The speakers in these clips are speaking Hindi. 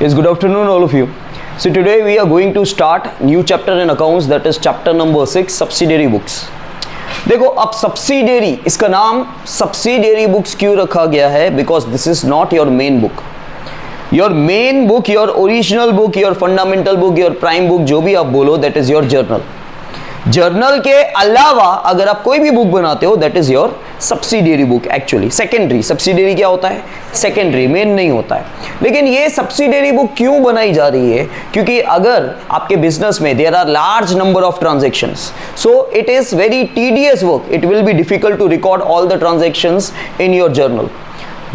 Yes, good afternoon all of you. So today we are going to start new chapter in accounts, that is chapter number 6, subsidiary books. देखो अब सब्सिडियरी, इसका नाम सब्सिडियरी बुक्स क्यों रखा गया है? Because this is not your main book. Your main book, your original book, your fundamental book, your prime book, जो भी आप बोलो, that is your journal. Journal के अलावा अगर आप कोई भी बुक बनाते हो, that is your subsidiary book. Actually secondary, subsidiary क्या होता है? सेकेंडरी, मेन नहीं होता है. लेकिन ये सब्सिडियरी बुक क्यों बनाई जा रही है? क्योंकि अगर आपके बिजनेस में there are large number of transactions, so it is very tedious work. It will be difficult to record all the transactions in your journal.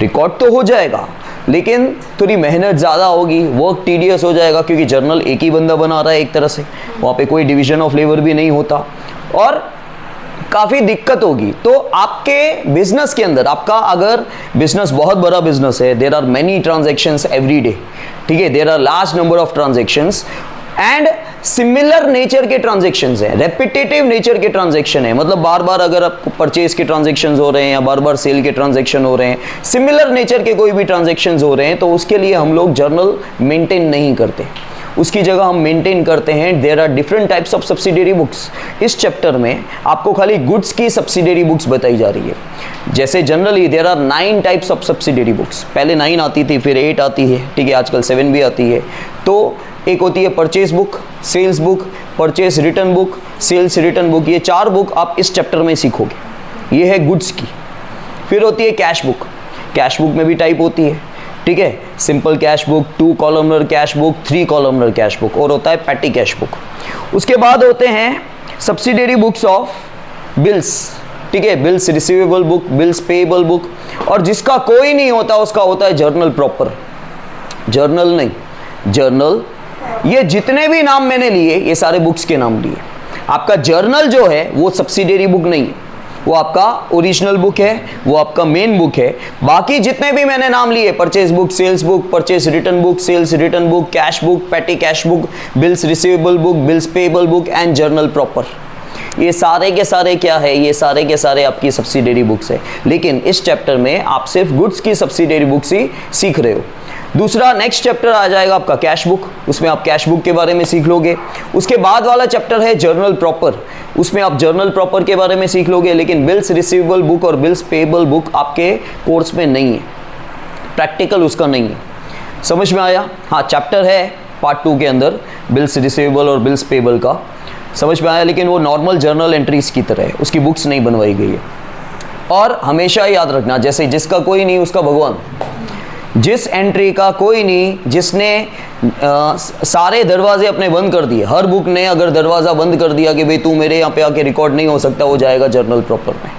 Record तो हो जाएगा लेकिन थोड़ी मेहनत ज़्यादा होगी, वर्क टीडियस हो जाएगा, क्योंकि जर्नल एक ही बंदा बना रहा है एक तरह से, वहाँ पे कोई डिवीजन ऑफ लेबर भी नहीं होता और काफ़ी दिक्कत होगी. तो आपके बिजनेस के अंदर, आपका अगर बिजनेस बहुत बड़ा बिजनेस है, there are many transactions every day, ठीक है, there are large number of transactions and similar nature के ट्रांजेक्शन्स हैं, रेपिटेटिव नेचर के ट्रांजेक्शन है, मतलब बार बार अगर आपको परचेज के ट्रांजेक्शन्स हो रहे हैं या बार बार सेल के ट्रांजेक्शन हो रहे हैं, सिमिलर नेचर के कोई भी ट्रांजेक्शन्स हो रहे हैं, तो उसके लिए हम लोग जर्नल मेंटेन नहीं करते. उसकी जगह हम मेंटेन करते हैं. There are different types of subsidiary books. इस चैप्टर में आपको खाली गुड्स की सब्सिडियरी बुक्स बताई जा रही है. जैसे generally there are 9 types of subsidiary books. पहले 9 आती थी, फिर 8 आती है, ठीक है, आजकल 7 भी आती है. तो एक होती है purchase book, sales book, purchase return book, sales return book. ये 4 बुक आप इस चैप्टर में सीखोगे. ये है गुड्स की. फिर होती है कैश बुक. कैश बुक में भी टाइप होती है, ठीक है, simple cash book, 2 columnar cash book, 3 columnar cash book, और होता है पैटी कैश बुक. उसके बाद होते हैं सब्सिडियरी बुक्स ऑफ बिल्स, ठीक है, bills receivable book, bills payable book, और जिसका कोई नहीं होता उसका होता है जर्नल प्रॉपर. जर्नल नहीं, जर्नल. ये जितने भी नाम मैंने लिए ये सारे बुक्स के नाम लिए. आपका जर्नल जो है वो सब्सिडियरी बुक नहीं है, वो आपका ओरिजिनल बुक है, वो आपका मेन बुक है. बाकी जितने भी मैंने नाम लिए, purchase book, sales book, purchase return book, sales return book, cash book, petty cash book, bills receivable book, bills payable book and journal proper, ये सारे के सारे क्या है? ये सारे के सारे आपकी सब्सिडियरी बुक्स है. लेकिन इस चैप्टर में आप सिर्फ गुड्स की सब्सिडियरी बुक्स ही सीख रहे हो. दूसरा नेक्स्ट चैप्टर आ जाएगा आपका कैश बुक. उसमें आप कैश बुक के बारे में सीख लोगे. उसके बाद वाला चैप्टर है जर्नल प्रॉपर. उसमें आप जर्नल प्रॉपर के बारे में सीख लोगे. लेकिन बिल्स रिसीवेबल बुक और बिल्स पेएबल बुक आपके कोर्स में नहीं है, प्रैक्टिकल उसका नहीं है. समझ में आया? हाँ, चैप्टर है पार्ट 2 के अंदर बिल्स रिसीवेबल और बिल्स पेएबल का, समझ में आया. लेकिन वो नॉर्मल जर्नल एंट्रीज की तरह है, उसकी बुक्स नहीं बनवाई गई है. और हमेशा याद रखना, जैसे जिसका कोई नहीं उसका भगवान. जिस एंट्री का कोई नहीं, जिसने सारे दरवाजे अपने बंद कर दिए, हर बुक ने अगर दरवाज़ा बंद कर दिया कि भाई तू मेरे यहाँ पे आके रिकॉर्ड नहीं हो सकता, वो जाएगा जर्नल प्रॉपर में.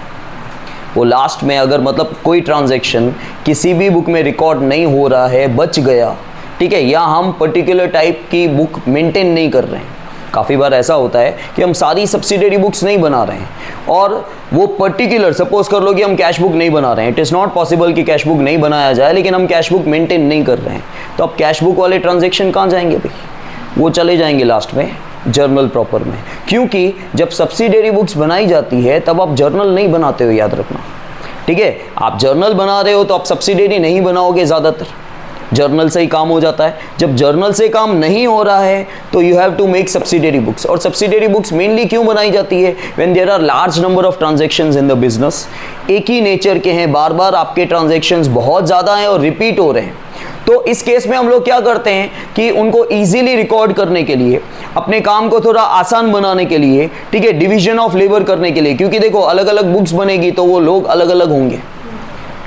वो लास्ट में अगर मतलब कोई ट्रांजैक्शन किसी भी बुक में रिकॉर्ड नहीं हो रहा है, बच गया, ठीक है, या हम पर्टिकुलर टाइप की बुक मेंटेन नहीं कर रहे हैं. काफ़ी बार ऐसा होता है कि हम सारी सब्सिडियरी बुक्स नहीं बना रहे हैं और वो पर्टिकुलर, सपोज कर लो कि हम कैश बुक नहीं बना रहे हैं. इट इज़ नॉट पॉसिबल कि कैश बुक नहीं बनाया जाए, लेकिन हम कैश बुक मेंटेन नहीं कर रहे हैं. तो अब कैश बुक वाले ट्रांजैक्शन कहाँ जाएंगे भाई? वो चले जाएंगे लास्ट में जर्नल प्रॉपर में. क्योंकि जब सब्सिडियरी बुक्स बनाई जाती है तब आप जर्नल नहीं बनाते हो, याद रखना, ठीक है. आप जर्नल बना रहे हो तो आप सब्सिडियरी नहीं बनाओगे, ज़्यादातर जर्नल से ही काम हो जाता है. जब जर्नल से काम नहीं हो रहा है तो you have to make subsidiary books. और सब्सिडियरी बुक्स मेनली क्यों बनाई जाती है? When there are large number of transactions in the business, एक ही नेचर के हैं, बार बार आपके ट्रांजैक्शंस बहुत ज़्यादा हैं और रिपीट हो रहे हैं. तो इस केस में हम लोग क्या करते हैं कि उनको ईजिली रिकॉर्ड करने के लिए, अपने काम को थोड़ा आसान बनाने के लिए, ठीक है, डिवीजन ऑफ लेबर करने के लिए, क्योंकि देखो अलग अलग बुक्स बनेगी तो वो लोग अलग अलग होंगे,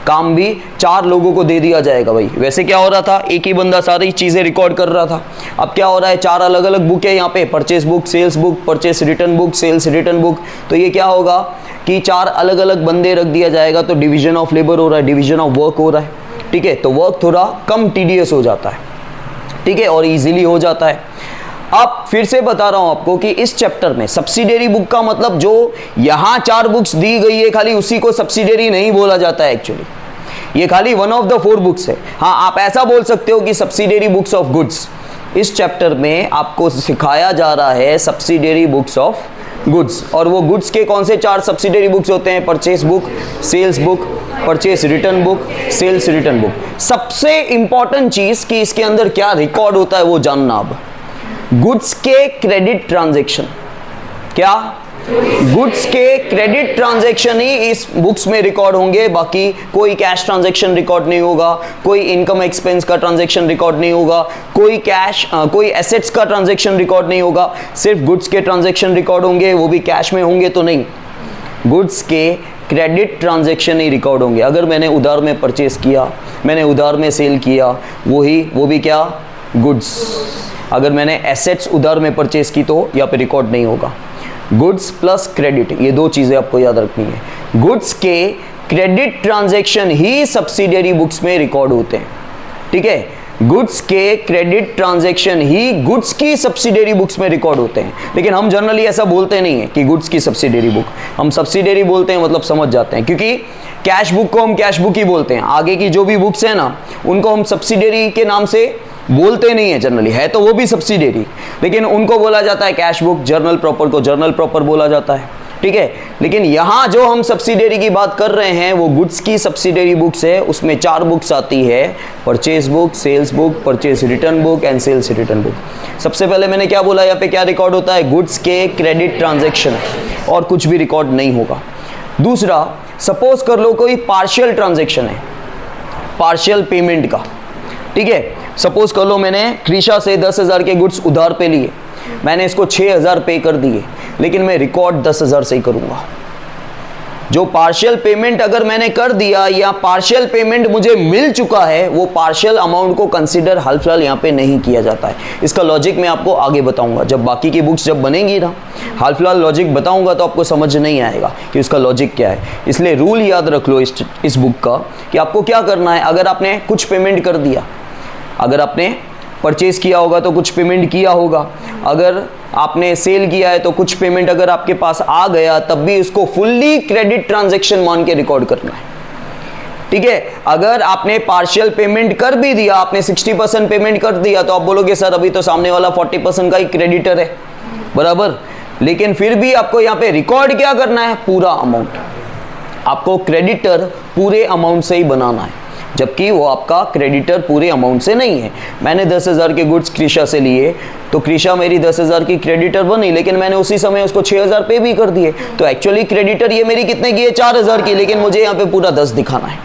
काम भी 4 लोगों को दे दिया जाएगा. भाई वैसे क्या हो रहा था, एक ही बंदा सारी चीज़ें रिकॉर्ड कर रहा था. अब क्या हो रहा है, 4 अलग अलग बुक है यहाँ पे, purchase book, sales book, purchase return book, sales return book. तो ये क्या होगा कि 4 अलग अलग बंदे रख दिया जाएगा, तो डिवीजन ऑफ लेबर हो रहा है, डिवीजन ऑफ वर्क हो रहा है, ठीक है. तो वर्क थोड़ा कम टीडियस हो जाता है, ठीक है, और ईजिली हो जाता है. अब फिर से बता रहा हूं आपको कि इस चैप्टर में सब्सिडियरी बुक का मतलब, जो यहां 4 बुक्स दी गई है खाली उसी को सब्सिडियरी नहीं बोला जाता है. एक्चुअली ये खाली 1 ऑफ द 4 बुक्स है. हाँ, आप ऐसा बोल सकते हो कि सब्सिडियरी बुक्स ऑफ गुड्स. इस चैप्टर में आपको सिखाया जा रहा है सब्सिडियरी बुक्स ऑफ गुड्स, और वो गुड्स के कौन से 4 सब्सिडरी बुक्स होते हैं? Purchase book, sales book, purchase return book, sales return book. सबसे इंपॉर्टेंट चीज कि इसके अंदर क्या रिकॉर्ड होता है वो जानना। अब गुड्स के क्रेडिट ट्रांजैक्शन, क्या गुड्स के क्रेडिट ट्रांजैक्शन ही इस बुक्स में रिकॉर्ड होंगे, बाकी कोई कैश ट्रांजैक्शन रिकॉर्ड नहीं होगा, कोई इनकम एक्सपेंस का ट्रांजैक्शन रिकॉर्ड नहीं होगा, कोई एसेट्स का ट्रांजैक्शन रिकॉर्ड नहीं होगा, सिर्फ गुड्स के ट्रांजैक्शन रिकॉर्ड होंगे, वो भी कैश में होंगे तो नहीं, गुड्स के क्रेडिट ट्रांजैक्शन ही रिकॉर्ड होंगे। अगर मैंने उधार में परचेस किया, मैंने उधार में सेल किया, वो भी क्या? गुड्स। अगर मैंने एसेट्स उधार में परचेस की तो यहाँ पे रिकॉर्ड नहीं होगा। गुड्स प्लस क्रेडिट, ये 2 चीजें आपको याद रखनी है। गुड्स के क्रेडिट ट्रांजैक्शन ही सब्सिडियरी बुक्स में रिकॉर्ड होते हैं, ठीक है? गुड्स के क्रेडिट ट्रांजैक्शन ही गुड्स की सब्सिडियरी बुक्स में रिकॉर्ड होते हैं। लेकिन हम जनरली ऐसा बोलते नहीं है कि गुड्स की सब्सिडियरी बुक, हम सब्सिडियरी बोलते हैं, मतलब समझ जाते हैं, क्योंकि कैश बुक को हम कैश बुक ही बोलते हैं। आगे की जो भी बुक्स है ना, उनको हम सब्सिडियरी के नाम से बोलते नहीं है जनरली, है तो वो भी सब्सिडियरी, लेकिन उनको बोला जाता है कैश बुक, जर्नल प्रॉपर को जर्नल प्रॉपर बोला जाता है, ठीक है? लेकिन यहां जो हम सब्सिडियरी की बात कर रहे हैं वो गुड्स की सब्सिडियरी बुक्स है। उसमें 4 बुक्स आती है, purchase book, sales book, purchase return book and sales return book. सबसे पहले मैंने क्या बोला, यहाँ पे क्या रिकॉर्ड होता है? गुड्स के क्रेडिट ट्रांजैक्शन, और कुछ भी रिकॉर्ड नहीं होगा। दूसरा, सपोज कर लो कोई पार्शियल ट्रांजैक्शन है, पार्शियल पेमेंट का, ठीक है? सपोज कर लो मैंने क्रिशा से 10,000 के गुड्स उधार पे लिए, मैंने इसको 6,000 पे कर दिए, लेकिन मैं रिकॉर्ड 10,000 से ही करूंगा। जो पार्शियल पेमेंट अगर मैंने कर दिया या पार्शियल पेमेंट मुझे मिल चुका है, वो पार्शियल अमाउंट को कंसीडर हाल फिलहाल यहाँ पे नहीं किया जाता है। इसका लॉजिक मैं आपको आगे बताऊंगा, जब बाकी की बुक्स जब बनेंगी ना, हाल फिलहाल लॉजिक बताऊंगा तो आपको समझ नहीं आएगा कि उसका लॉजिक क्या है। इसलिए रूल याद रख लो इस बुक का कि आपको क्या करना है। अगर आपने कुछ पेमेंट कर दिया, अगर आपने परचेज किया होगा तो कुछ पेमेंट किया होगा, अगर आपने सेल किया है तो कुछ पेमेंट अगर आपके पास आ गया, तब भी उसको फुल्ली क्रेडिट ट्रांजैक्शन मान के रिकॉर्ड करना है, ठीक है? अगर आपने पार्शियल पेमेंट कर भी दिया, आपने 60% पेमेंट कर दिया, तो आप बोलोगे सर अभी तो सामने वाला 40% का ही क्रेडिटर है, बराबर, लेकिन फिर भी आपको यहाँ पे रिकॉर्ड क्या करना है? पूरा अमाउंट। आपको क्रेडिटर पूरे अमाउंट से ही बनाना है, जबकि वो आपका क्रेडिटर पूरे अमाउंट से नहीं है। मैंने 10,000 के गुड्स क्रिशा से लिए, तो क्रिशा मेरी 10,000 की क्रेडिटर बनी, लेकिन मैंने उसी समय उसको 6,000 पे भी कर दिए, तो एक्चुअली क्रेडिटर ये मेरी कितने की है? 4,000 की, लेकिन मुझे यहाँ पे पूरा 10 दिखाना है।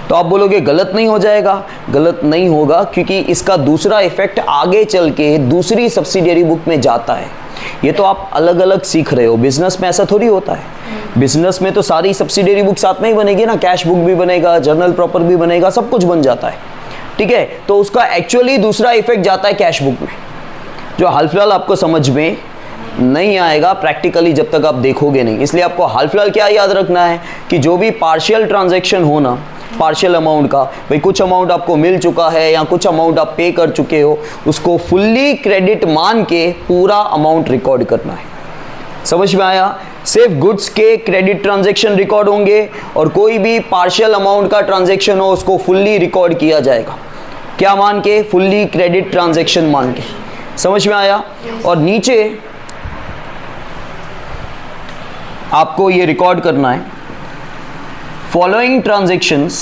तो आप बोलोगे गलत नहीं हो जाएगा? गलत नहीं होगा, क्योंकि इसका दूसरा इफेक्ट आगे चल के दूसरी सब्सिडियरी बुक में जाता है। ये तो आप अलग अलग सीख रहे हो, बिजनेस में ऐसा थोड़ी होता है। बिजनेस में तो सारी सब्सिडियरी बुक साथ में ही बनेगी ना, कैश बुक भी बनेगा, जर्नल प्रॉपर भी बनेगा, सब कुछ बन जाता है, ठीक है? तो उसका एक्चुअली दूसरा इफेक्ट जाता है कैश बुक में, जो हाल फिलहाल आपको समझ में नहीं आएगा प्रैक्टिकली जब तक आप देखोगे नहीं। इसलिए आपको हाल फिलहाल क्या याद रखना है कि जो भी पार्शियल ट्रांजैक्शन होना, पार्शियल अमाउंट का, भाई कुछ अमाउंट आपको मिल चुका है या कुछ अमाउंट आप पे कर चुके हो, उसको फुल्ली क्रेडिट मान के पूरा अमाउंट रिकॉर्ड करना है। समझ में आया? सिर्फ गुड्स के क्रेडिट ट्रांजैक्शन रिकॉर्ड होंगे, और कोई भी पार्शियल अमाउंट का ट्रांजैक्शन हो उसको फुल्ली रिकॉर्ड किया जाएगा। क्या मान के? फुल्ली क्रेडिट ट्रांजैक्शन मान के। समझ में आया? और नीचे आपको ये रिकॉर्ड करना है, following transactions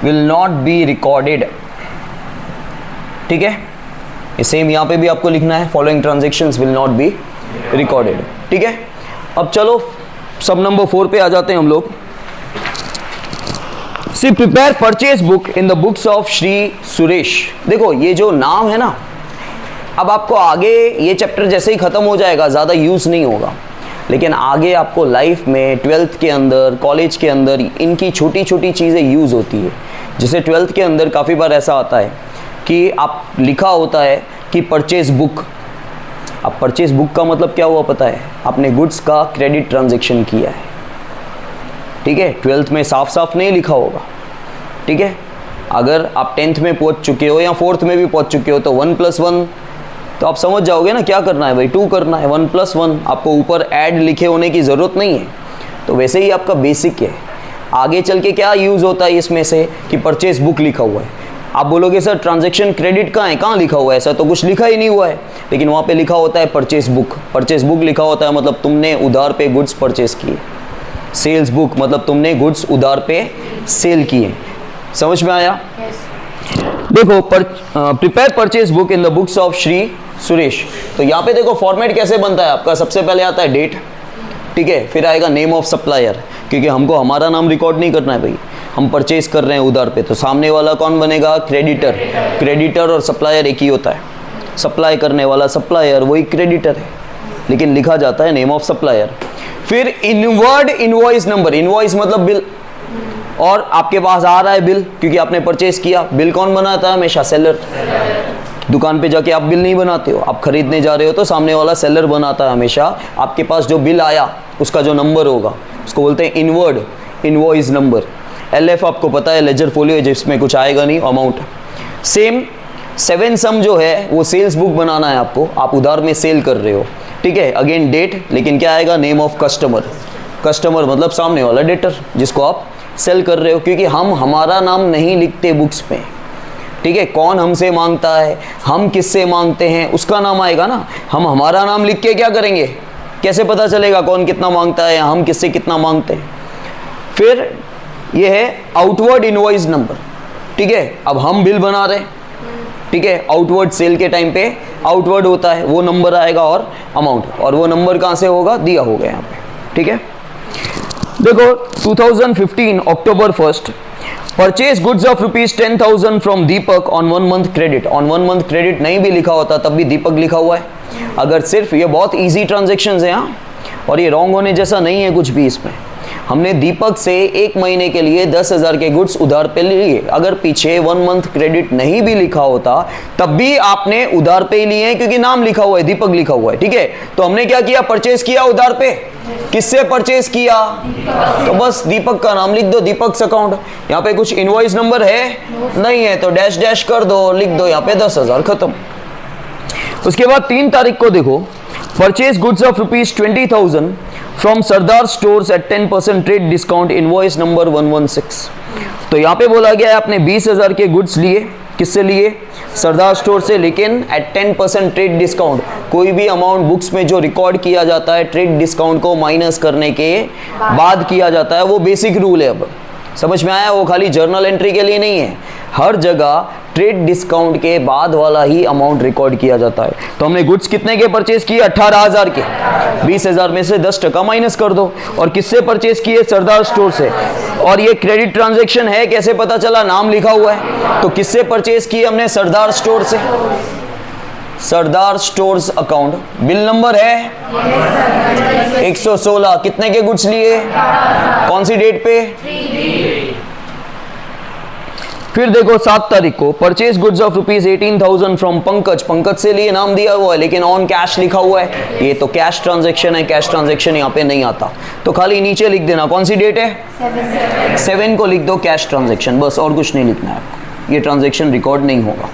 will not be recorded, ठीक है? ये सेम यहाँ पे भी आपको लिखना है, following transactions will not be recorded, ठीक है? अब चलो सब नंबर 4 पे आ जाते हैं हम लोग। See, prepare purchase book in the books of Shri Suresh. देखो ये जो नाम है ना, अब आपको आगे ये चैप्टर जैसे ही ख़त्म हो जाएगा ज़्यादा यूज़ नहीं होगा, लेकिन आगे आपको लाइफ में 12th के अंदर, कॉलेज के अंदर इनकी छोटी छोटी चीज़ें यूज़ होती है। जैसे 12th के अंदर काफ़ी बार ऐसा आता है कि आप लिखा होता है कि परचेज बुक। अब परचेज बुक का मतलब क्या हुआ पता है? आपने गुड्स का क्रेडिट ट्रांजेक्शन किया है, ठीक है? 12th में साफ साफ नहीं लिखा होगा, ठीक है? अगर आप 10th में पहुँच चुके हो या 4th में भी पहुँच चुके हो तो 1+1 तो आप समझ जाओगे ना क्या करना है भाई, 2 करना है, 1+1। आपको ऊपर ऐड लिखे होने की ज़रूरत नहीं है। तो वैसे ही आपका बेसिक है। आगे चल के क्या यूज़ होता है इसमें से कि परचेज बुक लिखा हुआ है, आप बोलोगे सर ट्रांजैक्शन क्रेडिट कहाँ है, कहाँ लिखा हुआ है, ऐसा तो कुछ लिखा ही नहीं हुआ है, लेकिन वहाँ पे लिखा होता है परचेस बुक। परचेस बुक लिखा होता है मतलब तुमने उधार पे गुड्स परचेस किए। सेल्स बुक मतलब तुमने गुड्स उधार पे सेल किए। समझ में आया? देखो prepare purchase book in the books of Shri Suresh. तो यहाँ पे देखो फॉर्मेट कैसे बनता है आपका, सबसे पहले आता है डेट, ठीक है, फिर आएगा नेम ऑफ सप्लायर, क्योंकि हमको हमारा नाम रिकॉर्ड नहीं करना है भाई, हम परचेज कर रहे हैं उधार पे, तो सामने वाला कौन बनेगा, क्रेडिटर। क्रेडिटर और सप्लायर एक ही होता है, सप्लाई करने वाला सप्लायर वही क्रेडिटर है, लेकिन लिखा जाता है नेम ऑफ सप्लायर। फिर इनवर्ड इनवॉइस नंबर, इनवॉइस मतलब बिल, और आपके पास आ रहा है बिल क्योंकि आपने परचेज किया। बिल कौन बनाता है, हमेशा सेलर। दुकान पे जाके आप बिल नहीं बनाते हो, आप खरीदने जा रहे हो तो सामने वाला सेलर बनाता है हमेशा। आपके पास जो बिल आया उसका जो नंबर होगा उसको बोलते हैं इनवर्ड इनवॉइस नंबर। LF आपको पता है लेजर फोलियो, जिसमें कुछ आएगा नहीं, अमाउंट। सेम 7 सम जो है वो सेल्स बुक बनाना है आपको, आप उधार में सेल कर रहे हो, ठीक है। अगेन डेट, लेकिन क्या आएगा, नेम ऑफ कस्टमर। कस्टमर मतलब सामने वाला डेटर जिसको आप सेल कर रहे हो, क्योंकि हम हमारा नाम नहीं लिखते बुक्स में, ठीक है। कौन हमसे मांगता है, हम किससे मांगते हैं, उसका नाम आएगा ना। हम हमारा नाम लिख के क्या करेंगे, कैसे पता चलेगा कौन कितना मांगता है, हम किससे कितना मांगते हैं। फिर ये है आउटवर्ड इनवॉइस नंबर, ठीक है। अब हम बिल बना रहे हैं, ठीक है, आउटवर्ड सेल के टाइम पे आउटवर्ड होता है, वो नंबर आएगा और अमाउंट, और वो नंबर कहाँ से होगा, दिया होगा यहाँ पे, ठीक है। देखो 2015 अक्टूबर 1 purchase goods of ₹10,000 from Deepak on 1 month credit. On 1 month credit नहीं भी लिखा होता तब भी दीपक लिखा हुआ है। अगर सिर्फ ये बहुत इजी ट्रांजेक्शन्स हैं, हाँ, और ये रॉन्ग होने जैसा नहीं है कुछ भी इसमें। हमने दीपक से 1 महीने के लिए 10,000 के गुड्स उधार पे लिए। अगर पीछे 1 मंथ क्रेडिट नहीं भी लिखा होता तब भी आपने उधार पे ही लिए हैं, क्योंकि नाम लिखा हुआ है, दीपक लिखा हुआ है, ठीक है। तो हमने क्या किया, परचेज किया उधार पे। किससे परचेज किया, तो बस दीपक का नाम लिख दो, दीपक अकाउंट। यहाँ पे कुछ इनवॉइस नंबर है नहीं है तो डैश डैश कर दो, लिख दो यहाँ पे 10,000, खत्म। उसके बाद 3 तारीख को देखो, purchase goods of ₹20,000 from Sardar stores at 10% trade discount, invoice number 116। तो यहाँ पे बोला गया है आपने 20,000 के गुड्स लिए, किससे लिए, सरदार स्टोर से, लेकिन एट 10% ट्रेड डिस्काउंट। कोई भी अमाउंट बुक्स में जो रिकॉर्ड किया जाता है ट्रेड डिस्काउंट को माइनस करने के बाद किया जाता है, वो बेसिक रूल है। अब समझ में आया, वो खाली जर्नल एंट्री के लिए नहीं है, हर जगह ट्रेड डिस्काउंट के बाद वाला ही अमाउंट रिकॉर्ड किया जाता है। तो हमने गुड्स कितने के परचेज किए, 18,000 के, 20,000 में से 10% माइनस कर दो। और किससे परचेज किए, सरदार स्टोर से। और ये क्रेडिट ट्रांजैक्शन है, कैसे पता चला, नाम लिखा हुआ है। तो किससे परचेज किए हमने, सरदार स्टोर से। सरदार स्टोर्स अकाउंट, बिल नंबर है 116। कितने के गुड्स लिए, कौन सी डेट पे, फिर देखो 7 तारीख को purchase goods of ₹18,000 from Pankaj. Pankaj से लिए, नाम दिया हुआ है लेकिन ऑन कैश लिखा हुआ है, ये तो कैश ट्रांजैक्शन है, कैश ट्रांजैक्शन यहाँ पे नहीं आता, तो खाली नीचे लिख देना कौन सी डेट है, 7 को लिख दो कैश ट्रांजैक्शन, बस और कुछ नहीं लिखना है आपको, ये ट्रांजैक्शन रिकॉर्ड नहीं होगा।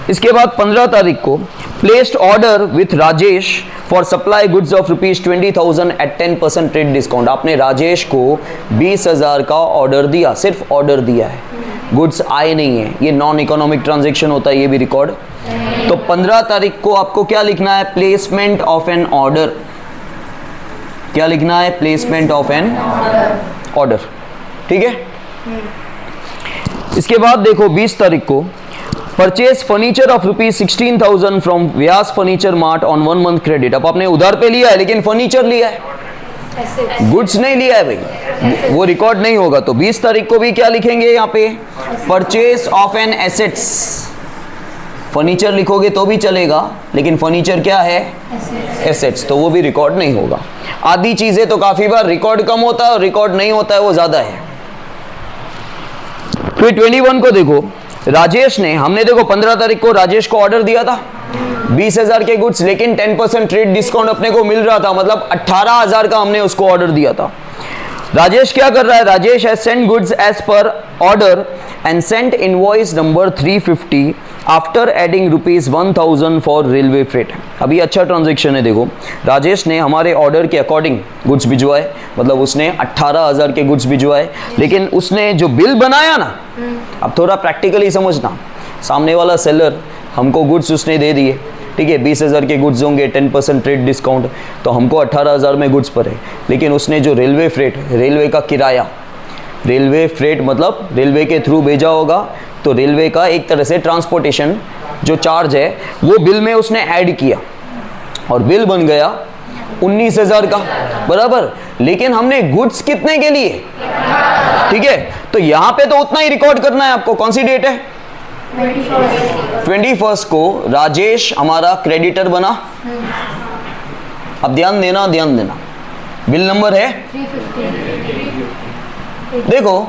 इसके बाद 15 तारीख को placed order with Rajesh for supply goods of ₹20,000 at 10% trade discount. आपने राजेश को 20,000 का ऑर्डर दिया, सिर्फ ऑर्डर दिया है, गुड्स आए नहीं है, ये नॉन इकोनॉमिक ट्रांजैक्शन होता है, ये भी रिकॉर्ड। तो 15 तारीख को आपको क्या लिखना है, प्लेसमेंट ऑफ एन ऑर्डर। क्या लिखना है, प्लेसमेंट ऑफ एन ऑर्डर, ठीक है। इसके बाद देखो 20 तारीख को purchase furniture of ₹16,000 from Vyas furniture mart on 1 month credit. अब आपने उधार पे लिया है लेकिन फर्नीचर लिया है, गुड्स नहीं लिया है भाई, वो रिकॉर्ड नहीं होगा। तो 20 तारीख को भी क्या लिखेंगे यहाँ पे, purchase of an assets. Furniture लिखोगे तो भी चलेगा लेकिन फर्नीचर क्या है, एसेट्स, तो वो भी रिकॉर्ड नहीं होगा। आधी चीजें तो काफी बार रिकॉर्ड कम होता है और रिकॉर्ड नहीं होता है वो ज्यादा है। फिर 21 को देखो, राजेश ने, हमने देखो 15 तारीख को राजेश को ऑर्डर दिया था 20,000 के गुड्स, लेकिन 10% ट्रेड डिस्काउंट अपने को मिल रहा था, मतलब 18,000 का हमने उसको ऑर्डर दिया था। राजेश क्या कर रहा है, Rajesh has sent goods as per order and sent invoice number 350 after adding ₹1000 for railway freight. अभी अच्छा ट्रांजेक्शन है। देखो राजेश ने हमारे ऑर्डर के अकॉर्डिंग गुड्स भिजवाए, मतलब उसने 18,000 के गुड्स भिजवाए, लेकिन उसने जो बिल बनाया ना, अब थोड़ा प्रैक्टिकली समझना, सामने वाला सेलर हमको गुड्स उसने दे दिए, ठीक है, 20,000 के गुड्स होंगे, 10% ट्रेड डिस्काउंट, तो हमको 18,000 में गुड्स पड़े। लेकिन उसने जो रेलवे फ्रेट, रेलवे का किराया, रेलवे फ्रेट मतलब रेलवे के थ्रू भेजा होगा, तो रेलवे का एक तरह से ट्रांसपोर्टेशन जो चार्ज है वो बिल में उसने ऐड किया और बिल बन गया 19,000 का, बराबर। लेकिन हमने गुड्स कितने के लिए, ठीक है, तो यहां पे तो उतना ही रिकॉर्ड करना है आपको। कौन सी डेट है? 21 को राजेश हमारा क्रेडिटर बना। अब ध्यान देना, ध्यान देना, बिल नंबर है 350। देखो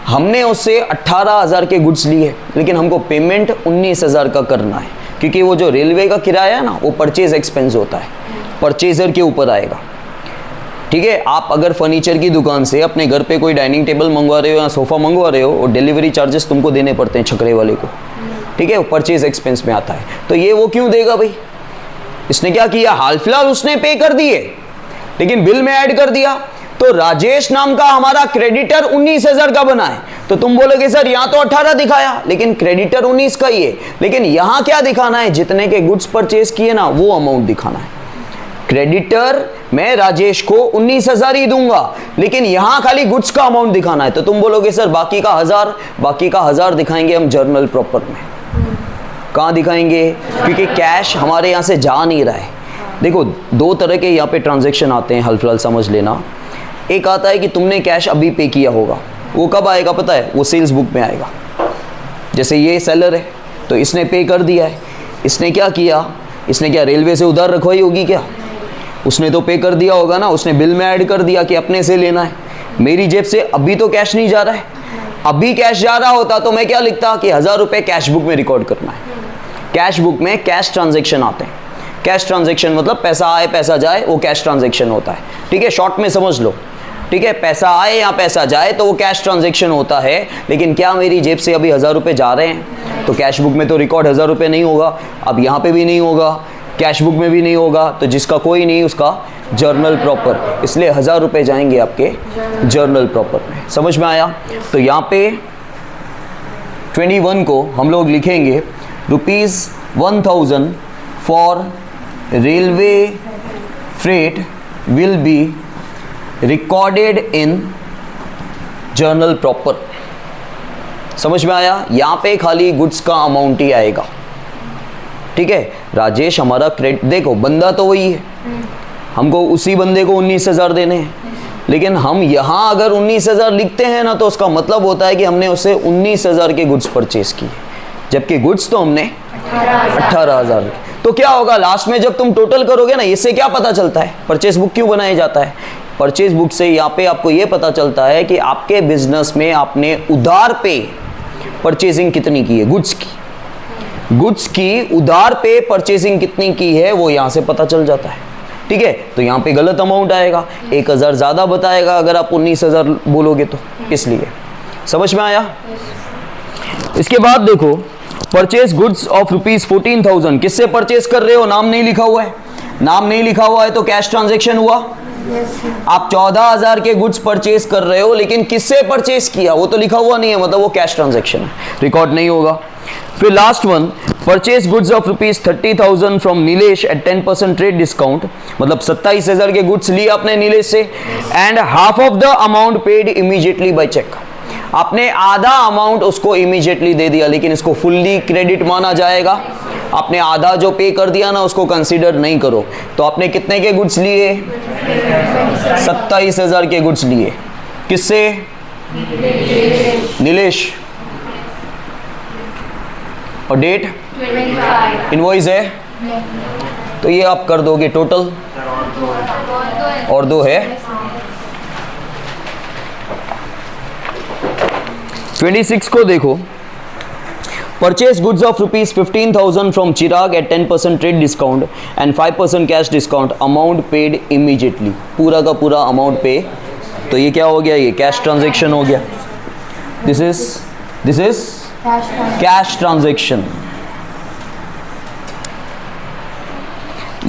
हमने उससे 18,000 के गुड्स लिए, लेकिन हमको पेमेंट 19,000 का करना है, क्योंकि वो जो रेलवे का किराया है ना, वो परचेज एक्सपेंस होता है, परचेजर के ऊपर आएगा, ठीक है। आप अगर फर्नीचर की दुकान से अपने घर पे कोई डाइनिंग टेबल मंगवा रहे हो या सोफा मंगवा रहे हो, और डिलीवरी चार्जेस तुमको देने पड़ते हैं छकरे वाले को, ठीक है, वो परचेज एक्सपेंस में आता है। तो ये वो क्यों देगा भाई? इसने क्या किया, हाल फिलहाल उसने पे कर दिए, लेकिन बिल में ऐड कर दिया, तो राजेश नाम का हमारा क्रेडिटर 19,000 का बना है। तो तुम बोलोगे सर यहां तो 18 दिखाया, लेकिन क्रेडिटर 19 का ही है, लेकिन यहां क्या दिखाना है, जितने के गुड्स परचेज किए ना वो अमाउंट दिखाना है। क्रेडिटर मैं राजेश को 19,000 ही दूंगा, लेकिन यहां खाली गुड्स का अमाउंट दिखाना है। तो तुम बोलोगे सर बाकी का 1000, बाकी का 1000 दिखाएंगे हम जर्नल प्रॉपर में। कहां दिखाएंगे? क्योंकि कैश हमारे यहां से जा नहीं रहा है। देखो दो तरह के यहां पे ट्रांजैक्शन आते हैं, हाल फिलहाल समझ लेना। एक आता है कि तुमने कैश अभी पे किया होगा, वो कब आएगा पता है? वो सेल्स बुक में आएगा। जैसे ये सेलर है तो इसने पे कर दिया है, इसने क्या किया, इसने क्या रेलवे से उधार रखवाई होगी क्या? उसने तो पे कर दिया होगा ना, उसने बिल में ऐड कर दिया कि अपने से लेना है। मेरी जेब से अभी तो कैश नहीं जा रहा है, अभी कैश जा रहा होता तो मैं क्या लिखता कि 1000 रुपये कैश बुक में रिकॉर्ड करना है। कैश बुक में कैश ट्रांजेक्शन आते हैं। कैश ट्रांजेक्शन मतलब पैसा आए पैसा जाए, वो कैश ट्रांजेक्शन होता है, ठीक है, शॉर्ट में समझ लो, ठीक है। पैसा आए या पैसा जाए तो वो कैश ट्रांजेक्शन होता है। लेकिन क्या मेरी जेब से अभी 1000 रुपये जा रहे हैं, तो कैश बुक में तो रिकॉर्ड 1000 रुपये नहीं होगा, अब यहाँ पे भी नहीं होगा, कैश बुक में भी नहीं होगा, तो जिसका कोई नहीं उसका जर्नल प्रॉपर, इसलिए 1000 रुपये जाएंगे आपके जर्नल प्रॉपर में। समझ में आया? तो यहाँ पे 21 को हम लोग लिखेंगे ₹1000 for railway freight will be recorded in journal proper. समझ में आया? यहाँ पे खाली गुड्स का अमाउंट ही आएगा, ठीक है। राजेश हमारा क्रेडिट, देखो बंदा तो वही है, हमको उसी बंदे को 19,000 देने हैं, लेकिन हम यहाँ अगर 19,000 लिखते हैं ना, तो उसका मतलब होता है कि हमने उससे 19,000 के गुड्स परचेज किए, जबकि गुड्स तो हमने 18,000। तो क्या होगा लास्ट में जब तुम टोटल करोगे ना, इससे क्या पता चलता है परचेज बुक क्यों बनाया जाता है? परचेज बुक से यहाँ पे आपको ये पता चलता है कि आपके बिजनेस में आपने उधार पे परचेजिंग कितनी की है, गुड्स की उधार पे परचेजिंग कितनी की है, वो यहाँ से पता चल जाता है, ठीक है। तो यहाँ पे गलत अमाउंट आएगा, 1000 ज़्यादा बताएगा अगर आप 19,000 बोलोगे तो, इसलिए। समझ में आया? इसके बाद देखो परचेज गुड्स ऑफ ₹14,000, किससे परचेज कर रहे हो? नाम नहीं लिखा हुआ है, नाम नहीं लिखा हुआ है तो कैश ट्रांजेक्शन हुआ। आप 14,000 के गुड्स परचेज कर रहे हो, लेकिन किससे परचेज किया वो तो लिखा हुआ नहीं है, मतलब वो कैश ट्रांजेक्शन है, रिकॉर्ड नहीं होगा। फिर last one, purchase goods of ₹30,000 from Nilesh at 10% trade discount, मतलब 27,000 के गुड्स लिए आपने नीलेश से, and half of the amount paid immediately by cheque. आपने आधा अमाउंट उसको इमीडिएटली दे दिया, लेकिन इसको फुल्ली क्रेडिट माना जाएगा। आपने आधा जो पे कर दिया ना, उसको कंसीडर नहीं करो। तो आपने कितने के गुड्स लिए? 27,000 के गुड्स लिए। किससे? नीलेश। और डेट इनवॉइस है, तो ये आप कर दोगे टोटल, और 2 है। 26 को देखो, purchase goods of ₹15,000 from Chirag at 10% trade discount and 5% cash discount, amount paid immediately, पूरा का पूरा अमाउंट पे। तो ये क्या हो गया? ये कैश ट्रांजेक्शन हो गया। This is cash transaction,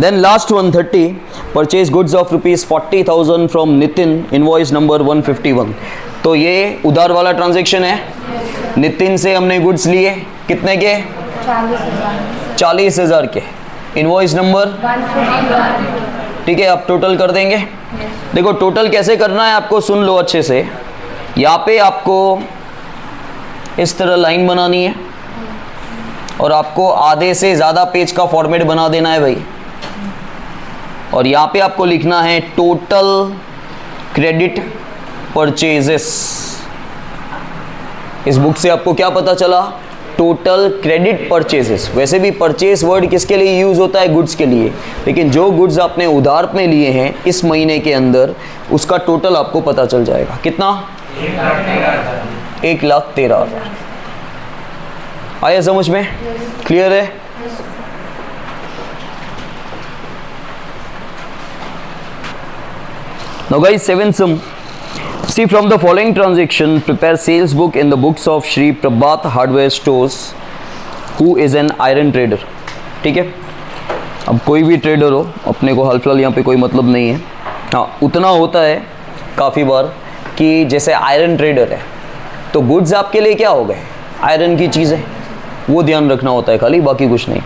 then last 130, purchase goods of ₹40,000 from Nitin, invoice number 151। तो ये उधार वाला ट्रांजेक्शन है। नितिन से हमने गुड्स लिए कितने के? 40,000 के, इनवॉइस नंबर 151। ठीक है, आप टोटल कर देंगे। देखो टोटल कैसे करना है आपको, सुन लो अच्छे से। यहाँ पे आपको इस तरह लाइन बनानी है और आपको आधे से ज़्यादा पेज का फॉर्मेट बना देना है भाई। और यहाँ पे आपको लिखना है टोटल क्रेडिट परचेजेस। इस बुक से आपको क्या पता चला? Total credit purchases. वैसे भी परचेज वर्ड किसके लिए यूज होता है? गुड्स के लिए। लेकिन जो गुड्स आपने उधार में लिए हैं इस महीने के अंदर, उसका टोटल आपको पता चल जाएगा। कितना? 1,13,000। आया समझ में? क्लियर है? Now guys, 7 sum. See, from the following transaction, prepare sales book in the books of Shri Prabhat Hardware Stores, who is an iron trader. ठीक है, अब कोई भी ट्रेडर हो, अपने को हाल फिलहाल यहाँ पे कोई मतलब नहीं है। हाँ, उतना होता है काफ़ी बार कि जैसे आयरन ट्रेडर है तो गुड्स आपके लिए क्या हो गए? आयरन की चीज़ें, वो ध्यान रखना होता है खाली, बाकी कुछ नहीं।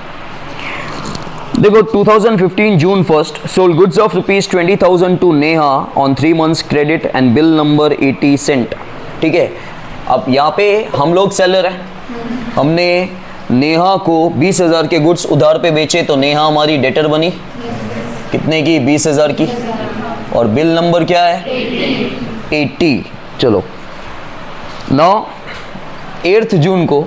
देखो 2015 June 1 sold goods of ₹20,000 to Neha on 3 months credit and bill number 80 sent. ठीक है, अब यहाँ पे हम लोग सेलर हैं, हमने नेहा को 20,000 के गुड्स उधार पे बेचे तो नेहा हमारी डेटर बनी। कितने की? 20,000 की। और बिल नंबर क्या है? 80। चलो 8 जून को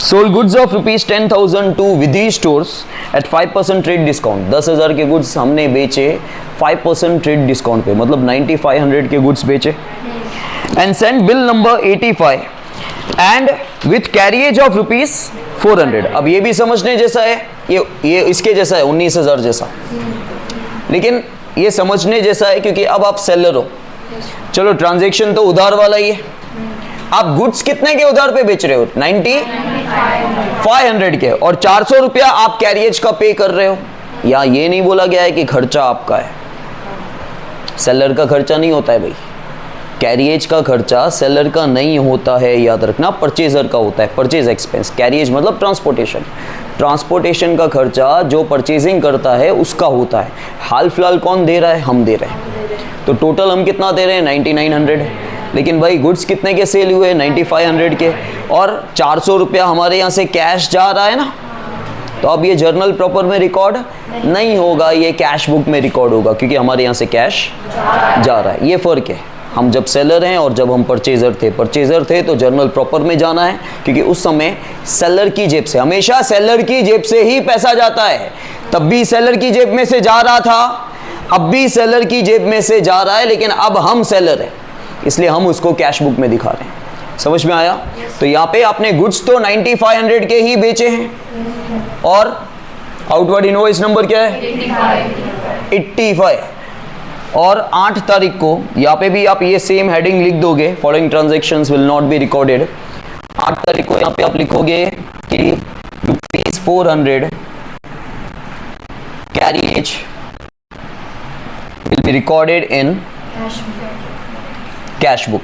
sold goods of ₹10,000 to Vidhi stores at 5% trade discount. 10,000 के गुड्स हमने बेचे 5% ट्रेड डिस्काउंट पे, मतलब 9,500 के गुड्स बेचे। And send bill number 85 and with carriage of ₹400। अब ये भी समझने जैसा है, ये इसके जैसा है, 19,000 जैसा, लेकिन ये समझने जैसा है क्योंकि अब आप सेलर हो। चलो ट्रांजेक्शन तो उधार वाला ही है। आप गुड्स कितने के उधार पे बेच रहे हो? 9,500 के, और 400 रुपया आप कैरिएज का पे कर रहे हो। या ये नहीं बोला गया है कि खर्चा आपका है, सेलर का खर्चा नहीं होता है भाई। कैरिएज का खर्चा सेलर का नहीं होता है, याद रखना, परचेजर का होता है। परचेज एक्सपेंस, कैरिएज मतलब ट्रांसपोर्टेशन। ट्रांसपोर्टेशन का खर्चा जो परचेजिंग करता है उसका होता है। हाल फिलहाल कौन दे रहा है? हम दे रहे हैं। तो टोटल हम कितना दे रहे हैं? 9,900। लेकिन भाई गुड्स कितने के सेल हुए? 9,500 के, और 400 रुपया हमारे यहाँ से कैश जा रहा है ना, तो अब ये जर्नल प्रॉपर में रिकॉर्ड नहीं होगा, ये कैश बुक में रिकॉर्ड होगा क्योंकि हमारे यहाँ से कैश जा रहा है। ये फ़र्क है, हम जब सेलर हैं और जब हम परचेजर थे तो जर्नल प्रॉपर में जाना है क्योंकि उस समय सेलर की जेब से, हमेशा सेलर की जेब से ही पैसा जाता है। तब भी सेलर की जेब में से जा रहा था, अब भी सेलर की जेब में से जा रहा है, लेकिन अब हम सेलर हैं इसलिए हम उसको कैश बुक में दिखा रहे हैं। समझ में आया? तो यहाँ पे आपने गुड्स तो 9,500 के ही बेचे हैं, और आउटवर्ड इनवॉइस नंबर क्या है? 85। और 8 तारीख को यहाँ पे भी आप ये सेम हेडिंग लिख दोगे, following transactions will not be recorded. 8 तारीख को यहाँ पे आप लिखोगे कि ₹400 carriage will be recorded in cash book.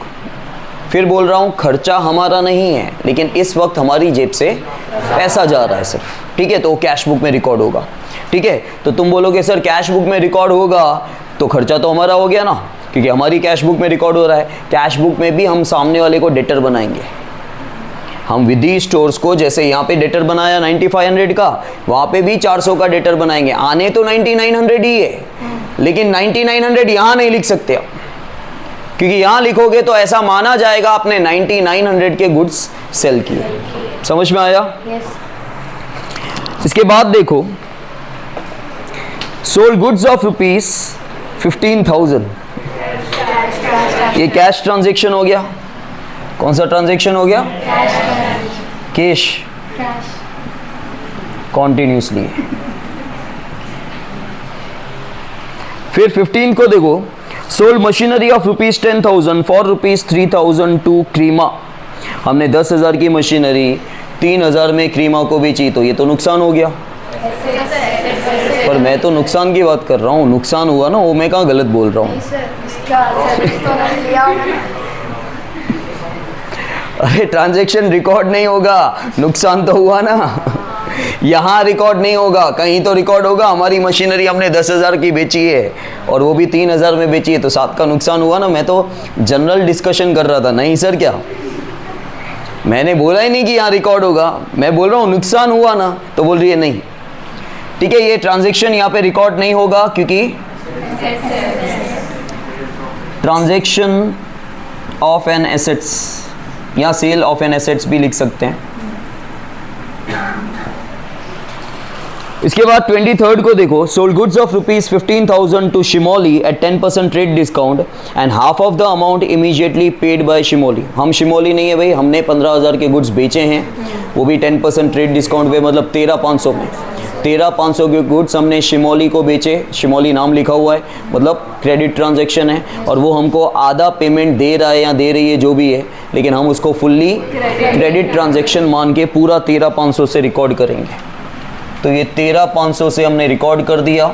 फिर बोल रहा हूं, खर्चा हमारा नहीं है, लेकिन इस वक्त हमारी जेब से पैसा जा रहा है सिर्फ। ठीक है, तो कैश बुक में रिकॉर्ड होगा। ठीक है, तो तुम बोलोगे सर कैश बुक में रिकॉर्ड होगा तो खर्चा तो हमारा हो गया ना, क्योंकि हमारी कैश बुक में रिकॉर्ड हो रहा है। कैश बुक में भी हम सामने वाले को डेटर बनाएंगे। हम विधि स्टोर्स को जैसे यहाँ पे डेटर बनाया 9,500 का, वहाँ पे भी 400 का डेटर बनाएंगे। आने तो 9,900 ही है, लेकिन 9,900 यहाँ नहीं लिख सकते आप, क्योंकि यहाँ लिखोगे तो ऐसा माना जाएगा आपने 9,900 के गुड्स सेल किए। समझ में आया? yes. इसके बाद देखो, सोल्ड गुड्स ऑफ ₹15,000, ये कैश ट्रांजेक्शन हो गया। कौन सा ट्रांजेक्शन हो गया? Cash continuously. फिर 15 को देखो, sold machinery of ₹10,000 for ₹3,000 to क्रीमा। हमने 10,000 की मशीनरी 3,000 में क्रीमा को बेची, तो ये तो नुकसान हो गया। पर मैं तो नुकसान की बात कर रहा हूँ, नुकसान हुआ ना, वो मैं कहाँ गलत बोल रहा हूँ। सर इसका सर्विस तो नहीं लिया होगा ना। अरे ट्रांजैक्शन रिकॉर्ड नहीं होगा, नुकसान तो हुआ ना। यहाँ रिकॉर्ड नहीं होगा, कहीं तो रिकॉर्ड होगा। हमारी मशीनरी हमने 10,000 की बेची है और वो भी 3,000 में बेची है, तो 7 का नुकसान हुआ ना। मैं तो जनरल डिस्कशन कर रहा था। नहीं सर, क्या मैंने बोला ही नहीं कि यहाँ रिकॉर्ड होगा, मैं बोल रहा हूँ नुकसान हुआ ना, तो बोल रही है नहीं। ठीक है, ये ट्रांजैक्शन यहाँ पे रिकॉर्ड नहीं होगा क्योंकि ट्रांजैक्शन ऑफ एन एसेट्स, या सेल ऑफ एन एसेट्स भी लिख सकते हैं। इसके बाद 23rd को देखो, sold goods of ₹15,000 to Shimoli at 10% trade discount and half of the amount immediately paid by Shimoli. हम शिमोली नहीं है भाई, हमने 15,000 के गुड्स बेचे हैं, वो भी 10% ट्रेड डिस्काउंट पे, मतलब 13,500 में। 13,500 के गुड्स हमने शिमोली को बेचे, शिमोली नाम लिखा हुआ है, मतलब क्रेडिट ट्रांजैक्शन है, और वो हमको आधा पेमेंट दे रहा है या दे रही है जो भी है, लेकिन हम उसको फुल्ली क्रेडिट ट्रांजैक्शन मान के पूरा 13,500 से रिकॉर्ड करेंगे। तो ये 13,500 से हमने रिकॉर्ड कर दिया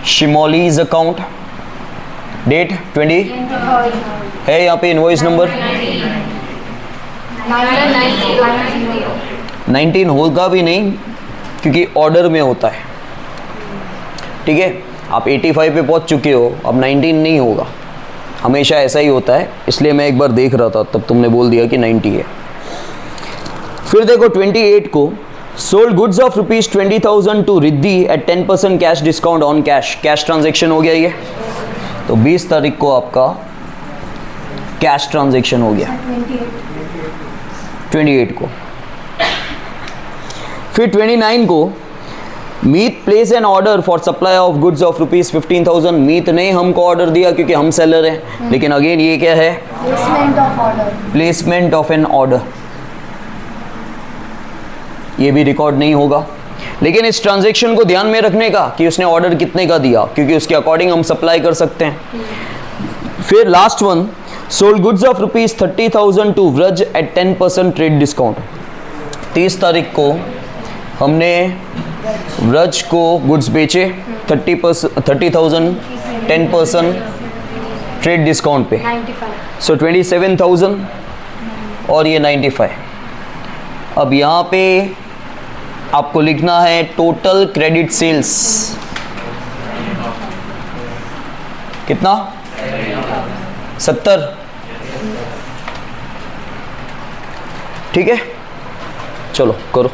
शिमोलीज अकाउंट। डेट 20 है यहाँ पे, इनवॉइस नंबर 19 होगा भी नहीं क्योंकि ऑर्डर में होता है। ठीक है, आप 85 पे पहुंच चुके हो, अब 19 नहीं होगा, हमेशा ऐसा ही होता है, इसलिए मैं एक बार देख रहा था, तब तुमने बोल दिया कि 90 है। फिर देखो 28 को, sold goods of ₹20,000 to Riddhi at 10% cash discount on cash. Cash transaction हो गया ये, तो 20 तारीख को आपका कैश ट्रांजैक्शन हो गया 28 को। फिर 29 को, Meet place an order for supply of goods of ₹15,000। Meet ने हमको ऑर्डर दिया क्योंकि हम सेलर हैं, लेकिन अगेन ये क्या है, placement of order, placement of an order, ये भी रिकॉर्ड नहीं होगा। लेकिन इस ट्रांजैक्शन को ध्यान में रखने का कि उसने ऑर्डर कितने का दिया, क्योंकि उसके अकॉर्डिंग हम सप्लाई कर सकते हैं। फिर last one, sold goods of ₹30,000 to Vraj at 10% trade discount. 30 तारीख को हमने व्रज को गुड्स बेचे 30,000 10% ट्रेड डिस्काउंट पे, 95। सो 27,000 और ये 95। अब यहाँ पे आपको लिखना है टोटल क्रेडिट सेल्स कितना, 70। ठीक है, चलो करो।